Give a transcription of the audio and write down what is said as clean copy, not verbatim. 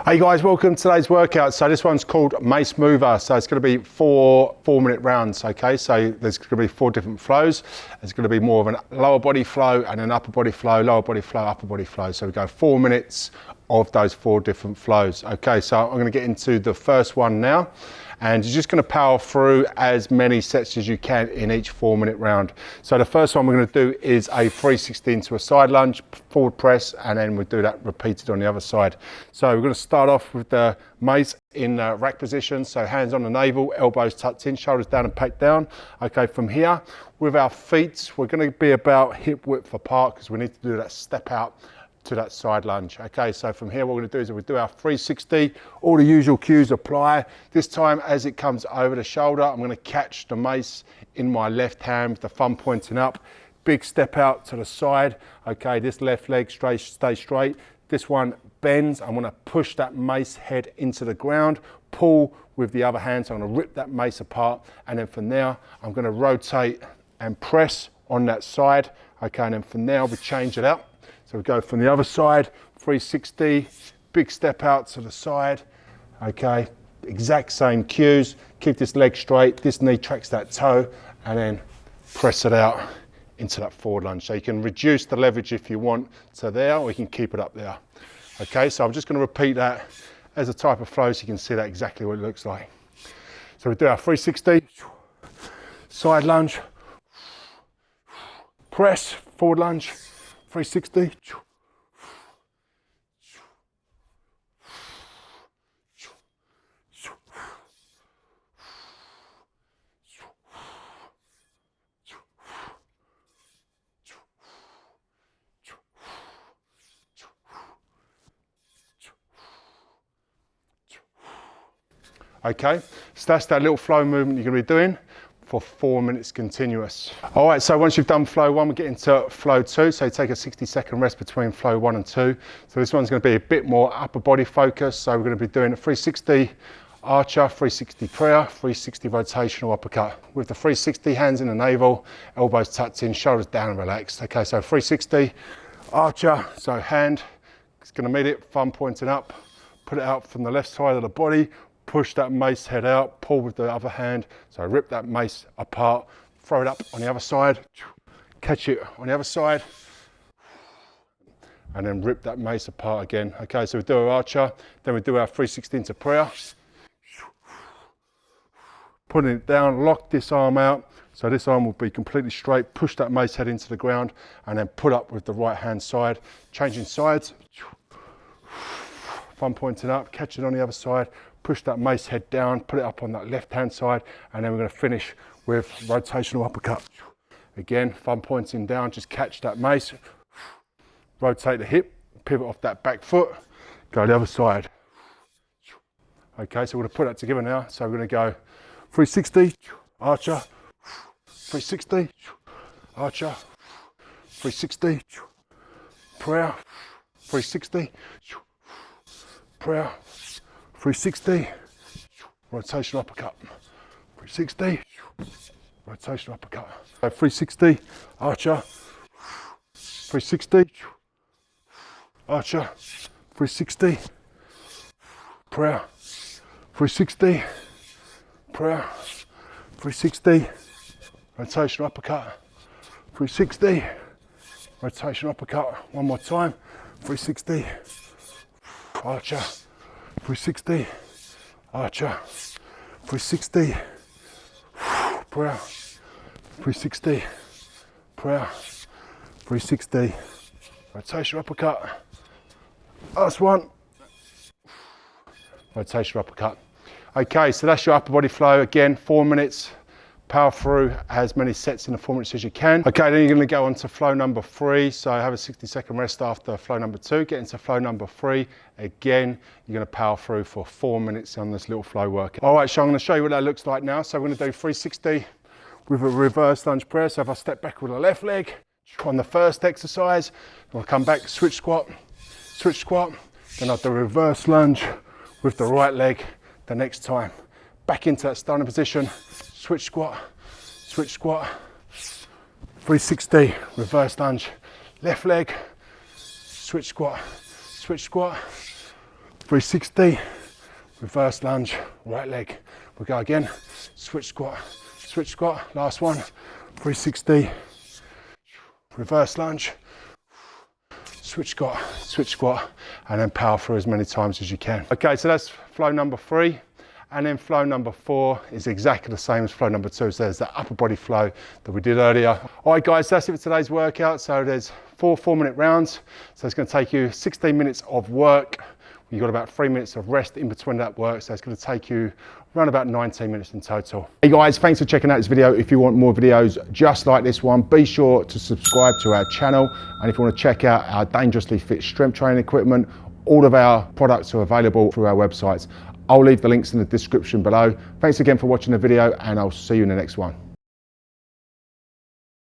Hey guys, welcome to today's workout. So this one's called Mace Mover. So it's going to be four 4-minute rounds, okay? So there's going to be 4 different flows. There's going to be more of a lower body flow and an upper body flow, lower body flow, upper body flow. So we go 4 minutes of those 4 different flows. Okay, so I'm going to get into the first one now. And you're just going to power through as many sets as you can in each 4-minute round. So the first one we're going to do is a 360 into a side lunge, forward press, and then we'll do that repeated on the other side. So we're going to start off with the mace in rack position. So hands on the navel, elbows tucked in, shoulders down and packed down. Okay, from here, with our feet, we're going to be about hip width apart because we need to do that step out to that side lunge. Okay, so from here what we're going to do is we'll do our 360, all the usual cues apply. This time as it comes over the shoulder, I'm going to catch the mace in my left hand with the thumb pointing up, big step out to the side. Okay, this left leg stay straight, this one bends. I'm going to push that mace head into the ground, pull with the other hand, so I'm going to rip that mace apart, and then from there I'm going to rotate and press on that side. Okay, and then from there we change it out. So we go from the other side, 360, big step out to the side. Okay, exact same cues. Keep this leg straight, this knee tracks that toe, and then press it out into that forward lunge. So you can reduce the leverage if you want to there, or you can keep it up there. Okay, so I'm just going to repeat that as a type of flow so you can see that exactly what it looks like. So we do our 360, side lunge, press, forward lunge, 360. Okay, so that's that little flow movement you're going to be doing for 4 minutes continuous. All right, so once you've done flow 1, we get into flow 2. So you take a 60-second rest between flow 1 and 2. So this one's going to be a bit more upper body focus. So we're going to be doing a 360 archer, 360 prayer, 360 rotational uppercut. With the 360, hands in the navel, elbows tucked in, shoulders down and relaxed. Okay, so 360 archer, so hand, it's going to meet it, thumb pointing up, put it out from the left side of the body, push that mace head out, pull with the other hand. So rip that mace apart, throw it up on the other side, catch it on the other side, and then rip that mace apart again. Okay, so we do our archer, then we do our 360 into prayer. Putting it down, lock this arm out. So this arm will be completely straight, push that mace head into the ground, and then put up with the right hand side. Changing sides, thumb pointing up, catch it on the other side, push that mace head down, put it up on that left hand side, and then we're going to finish with rotational uppercut. Again, thumb pointing down, just catch that mace, rotate the hip, pivot off that back foot, go the other side. Okay, so we're going to put that together now. So we're going to go 360, archer, 360, archer, 360, prayer, 360, prayer, 360, rotational uppercut, 360, rotational uppercut. So 360, archer, 360, archer, 360, prayer, 360, prayer, 360, rotational uppercut, 360, rotational uppercut. One more time, 360, archer, 360, archer, 360, prayer, 360, prayer, 360, rotational uppercut. Last one, rotational uppercut. Okay, so that's your upper body flow. Again, 4 minutes. Power through as many sets in the 4 minutes as you can. Okay, then you're going to go on to flow number 3. So have a 60-second rest after flow number 2. Get into flow number 3. Again, you're going to power through for 4 minutes on this little flow workout. All right, so I'm going to show you what that looks like now. So we're going to do 360 with a reverse lunge press. So if I step back with the left leg on the first exercise, I'll come back, switch squat, then I'll do reverse lunge with the right leg the next time. Back into that starting position, switch squat, 360, reverse lunge, left leg, switch squat, 360, reverse lunge, right leg. We go again, switch squat, last one, 360, reverse lunge, switch squat, and then power through as many times as you can. Okay, so that's flow number 3. And then flow number 4 is exactly the same as flow number 2. So there's that upper body flow that we did earlier. All right guys, that's it for today's workout. So there's 4 4-minute rounds. So it's gonna take you 16 minutes of work. You've got about 3 minutes of rest in between that work. So it's gonna take you around about 19 minutes in total. Hey guys, thanks for checking out this video. If you want more videos just like this one, be sure to subscribe to our channel. And if you wanna check out our dangerously fit strength training equipment, all of our products are available through our websites. I'll leave the links in the description below. Thanks again for watching the video, and I'll see you in the next one.